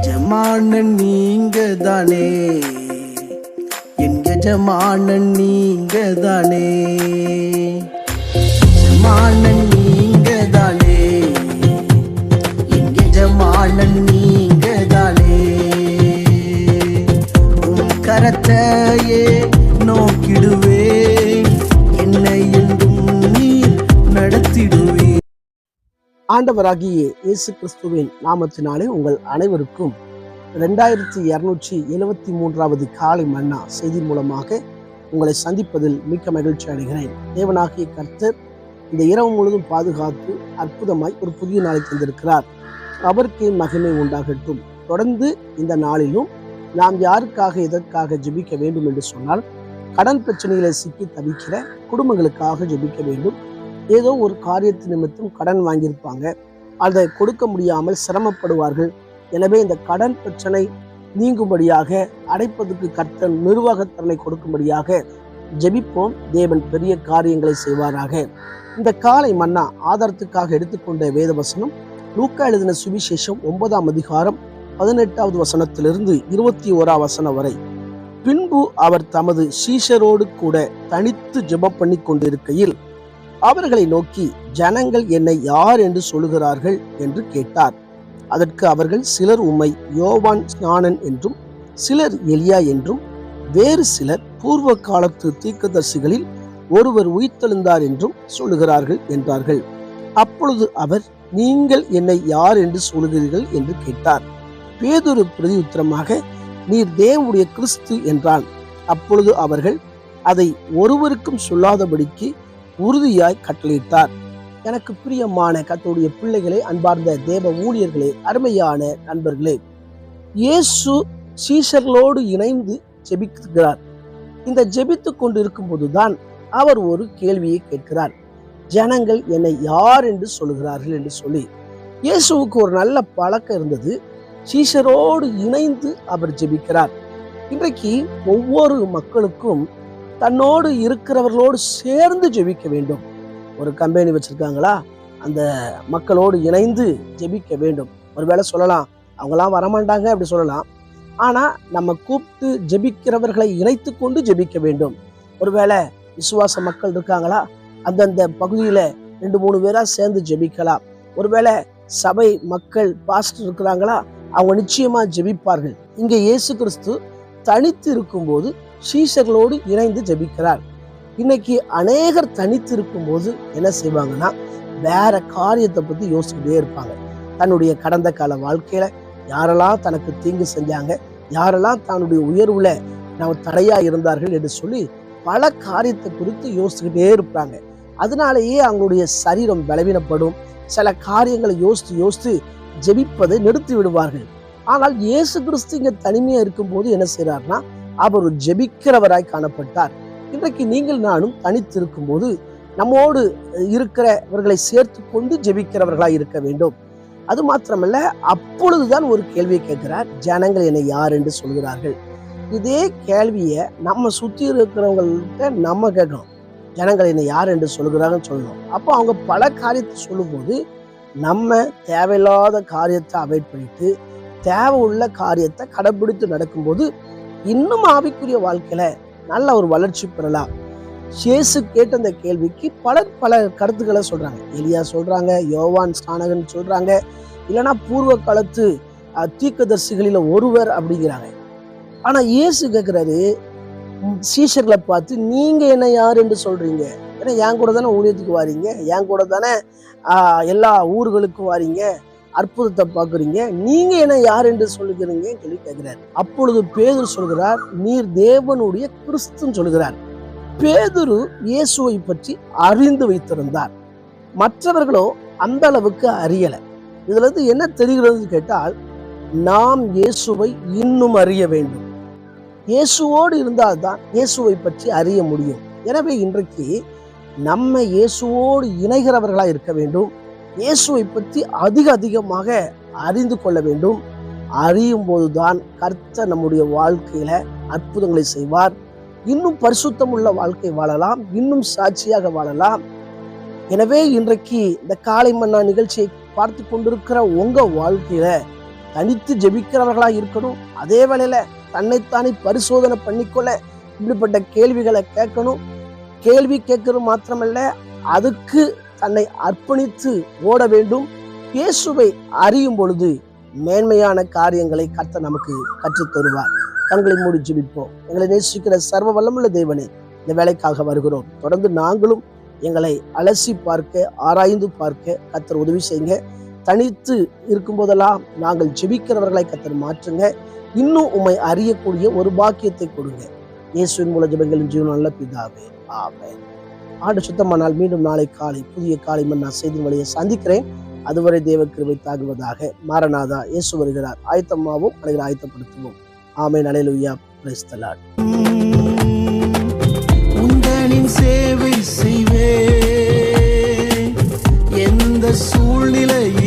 எஜமானன் நீங்க தானே, என் எஜமானன் நீங்க தானே, எஜமானன் நீங்க தானே, என் எஜமானன் நீங்க தானே. உன் கரத்தையே நோக்கிடுவே, என்னை என்றும் நீர் நடத்திடுவே. ஆண்டவராகிய இயேசு கிறிஸ்துவின் நாமத்தினாலே உங்கள் அனைவருக்கும் 2273வது காலை மன்னா செய்தி மூலமாக உங்களை சந்திப்பதில் மிக்க மகிழ்ச்சி அடைகிறேன். தேவனாகிய கர்த்தர் இந்த இரவு முழுவதும் பாதுகாத்து அற்புதமாய் ஒரு புதிய நாளை தந்திருக்கிறார். அவருக்கு மகிமை உண்டாகட்டும். தொடர்ந்து இந்த நாளிலும் நாம் யாருக்காக எதற்காக ஜெபிக்க வேண்டும் என்று சொன்னால், கடன் பிரச்சனைகளை சிக்கி தவிக்கிற குடும்பங்களுக்காக ஜெபிக்க வேண்டும். ஏதோ ஒரு காரியத்து நிமித்தம் கடன் வாங்கியிருப்பாங்க, அதை கொடுக்க முடியாமல் சிரமப்படுவார்கள். எனவே இந்த கடன் பிரச்சனை நீங்கும்படியாக, அடைப்பதற்கு கர்த்தர் நிர்வாகத்திறனை கொடுக்கும்படியாக ஜெபிப்போம். தேவன் பெரிய காரியங்களை செய்வாராக. இந்த காலை மன்னா ஆதாரத்துக்காக எடுத்துக்கொண்ட வேத வசனம் லூக்கா எழுதின சுவிசேஷம் 9ஆம் அதிகாரம் 18வது வசனத்திலிருந்து 21ஆம் வசனம் வரை. பின்பு அவர் தமது சீஷரோடு கூட தனித்து ஜெபம் பண்ணி கொண்டிருக்கையில் அவர்களை நோக்கி, ஜனங்கள் என்னை யார் என்று சொல்லுகிறார்கள் என்று கேட்டார். அதற்கு அவர்கள், சிலர் உம்மை யோவான் ஸ்நானன் என்றும், சிலர் எலியா என்றும், வேறு சிலர் பூர்வ காலத்து தீர்க்கதரிசிகளில் ஒருவர் உயிர்த்தெழுந்தார் என்றும் சொல்லுகிறார்கள் என்றார்கள். அப்பொழுது அவர், நீங்கள் என்னை யார் என்று சொல்லுகிறீர்கள் என்று கேட்டார். பேதுரு பிரதியுத்தரமாக, நீர் தேவனுடைய கிறிஸ்து என்றான். அப்பொழுது அவர்கள் அதை ஒருவருக்கும் சொல்லாதபடிக்கு உறுதியாய் கட்டளையிட்டார். எனக்கு பிரியமான கர்த்தருடைய பிள்ளைகளே, அன்பார்ந்த தேவ ஊழியர்களே, அருமையான நண்பர்களே, இயேசு சீஷர்களோடு இணைந்து ஜெபிக்கிறார். இந்த ஜெபித்துக் கொண்டு இருக்கும் போதுதான் அவர் ஒரு கேள்வியை கேட்கிறார். ஜனங்கள் என்னை யார் என்று சொல்லுகிறார்கள் என்று சொல்லி. இயேசுவுக்கு ஒரு நல்ல பழக்கம் இருந்தது. சீஷரோடு இணைந்து அவர் ஜெபிக்கிறார். இன்றைக்கு ஒவ்வொரு மக்களுக்கும் தன்னோடு இருக்கிறவர்களோடு சேர்ந்து ஜெபிக்க வேண்டும். ஒரு கம்பெனி வச்சிருக்காங்களா, அந்த மக்களோடு இணைந்து ஜெபிக்க வேண்டும். ஒருவேளை சொல்லலாம், அவங்களாம் வரமாட்டாங்க அப்படி சொல்லலாம். ஆனா நம்ம கூப்பிட்டு ஜெபிக்கிறவர்களை இணைத்து கொண்டு ஜெபிக்க வேண்டும். ஒருவேளை விசுவாச மக்கள் இருக்காங்களா, அந்தந்த பகுதியில 2-3 பேரா சேர்ந்து ஜெபிக்கலாம். ஒருவேளை சபை மக்கள் பாஸ்டர் இருக்கிறாங்களா, அவங்க நிச்சயமா ஜெபிப்பார்கள். இங்க இயேசு கிறிஸ்து தனித்து இருக்கும்போது சீஷர்களோடு இணைந்து ஜெபிக்கிறார். இன்னைக்கு அநேகர் தனித்து இருக்கும்போது என்ன செய்வாங்கன்னா, வேற காரியத்தை பத்தி யோசிச்சுக்கிட்டே இருப்பாங்க. தன்னுடைய கடந்த கால வாழ்க்கையில யாரெல்லாம் தனக்கு தீங்கு செஞ்சாங்க, யாரெல்லாம் தன்னுடைய உயர்வுல நம்ம தடையா இருந்தார்கள் என்று சொல்லி பல காரியத்தை குறித்து யோசிச்சுக்கிட்டே இருப்பாங்க. அதனாலேயே அவங்களுடைய சரீரம் பலவீனப்படும். சில காரியங்களை யோசித்து ஜெபிப்பதை நிறுத்தி விடுவார்கள். ஆனால் இயேசு கிறிஸ்து இங்க தனிமையா இருக்கும்போது என்ன செய்யறாருன்னா, அவர் ஒரு ஜெபிக்கிறவராய் காணப்பட்டார். இன்றைக்கு நீங்கள் நானும் தனித்து இருக்கும் போது நம்மோடு இருக்கிறவர்களை சேர்த்து கொண்டு ஜெபிக்கிறவர்களாய் இருக்க வேண்டும். அது மாத்திரமல்ல, அப்பொழுதுதான் ஒரு கேள்வியை கேட்கிறார், ஜனங்கள் என்னை யார் என்று சொல்கிறார்கள். இதே கேள்வியை நம்ம சுற்றி இருக்கிறவங்கள்ட்ட நம்ம கேட்கணும். ஜனங்கள் என்னை யார் என்று சொல்கிறாங்கன்னு சொல்லணும். அப்போ அவங்க பல காரியத்தை சொல்லும்போது நம்ம தேவையில்லாத காரியத்தை அவாய்ட் பண்ணிட்டு தேவை உள்ள காரியத்தை கடைபிடித்து நடக்கும்போது இன்னும் ஆவிக்குரிய வாழ்க்கையில நல்ல ஒரு வளர்ச்சி பெறலாம். இயேசு கேட்ட அந்த கேள்விக்கு பல கருத்துக்களை சொல்றாங்க. எலியா சொல்றாங்க, யோவான் ஸ்நானகன் சொல்றாங்க, இல்லைன்னா பூர்வ காலத்து தீர்க்கதரிசிகளில ஒருவர் அப்படிங்கிறாங்க. ஆனா இயேசு கேட்கிறாரு சீஷர்களை பார்த்து, நீங்க என்ன யார் என்று சொல்றீங்க? ஏன்னா என் கூட தானே ஊழியத்துக்கு வாரீங்க, என் கூட தானே எல்லா ஊர்களுக்கும் வாரீங்க, அற்புதத்தை பார்க்குறீங்க, நீங்க என்ன யார் என்று சொல்லுகிறீங்க சொல்லி கேட்கிறார். அப்பொழுது பேதுரு சொல்கிறார், நீர் தேவனுடைய கிறிஸ்துன்னு சொல்கிறார். பேதுரு இயேசுவை பற்றி அறிந்து வைத்திருந்தார். மற்றவர்களோ அந்த அளவுக்கு அறியல. இதுல இருந்து என்ன தெரிகிறது கேட்டால், நாம் இயேசுவை இன்னும் அறிய வேண்டும். இயேசுவோடு இருந்தால்தான் இயேசுவை பற்றி அறிய முடியும். எனவே இன்றைக்கு நம்ம இயேசுவோடு இணைகிறவர்களா இருக்க வேண்டும். இயேசுவை பற்றி அதிகமாக அறிந்து கொள்ள வேண்டும். அறியும் போதுதான் கர்த்தர் நம்முடைய வாழ்க்கையில அற்புதங்களை செய்வார். இன்னும் பரிசுத்தம் உள்ள வாழ்க்கை வாழலாம், இன்னும் சாட்சியாக வாழலாம். எனவே இன்றைக்கு இந்த காலை மன்னா நிகழ்ச்சியை பார்த்து கொண்டிருக்கிற உங்க வாழ்க்கையில தனித்து ஜெபிக்கிறவர்களா இருக்கணும். அதே வேளையில தன்னைத்தானே பரிசோதனை பண்ணிக்கொள்ள இப்படிப்பட்ட கேள்விகளை கேட்கணும். கேள்வி கேட்கறது மாத்திரமல்ல, அதுக்கு தன்னை அர்ப்பணித்து ஓட வேண்டும். இயேசுவை அறியும் பொழுது மேன்மையான காரியங்களை கர்த்தர் நமக்கு கற்றுத் தருவார். கண்களை மூடி ஜெபிப்போம். எங்களை நேசிக்கிற சர்வ வல்லமுள்ள தேவனே, இந்த வேலைக்காக வருகிறோம். தொடர்ந்து நாங்களும் எங்களை அலசி பார்க்க, ஆராய்ந்து பார்க்க கர்த்தர் உதவி செய்யுங்க. தனித்து இருக்கும் போதெல்லாம் நாங்கள் ஜெபிக்கிறவர்களை கர்த்தர் மாற்றுங்க. இன்னும் உம்மை அறியக்கூடிய ஒரு பாக்கியத்தை கொடுங்க. இயேசுவின் மூல ஜெபங்களின் ஜீவன் நல்ல பிதாவே, ஆமென். ஆண்டு சுத்தமானால் மீண்டும் நாளை காலை புதிய காலை மன்னா செய்தி வழியை சந்திக்கிறேன். அதுவரை தேவ கிருபை தாங்குவதாக. மாரநாதா, இயேசு வருகிறார். ஆயத்தமாவும் அனைவரும் ஆயத்தப்படுத்துவோம். ஆமென். அல்லேலூயா. Praise the Lord. உந்தனின் சேவை செய்வே எந்த சூழ்நிலையில்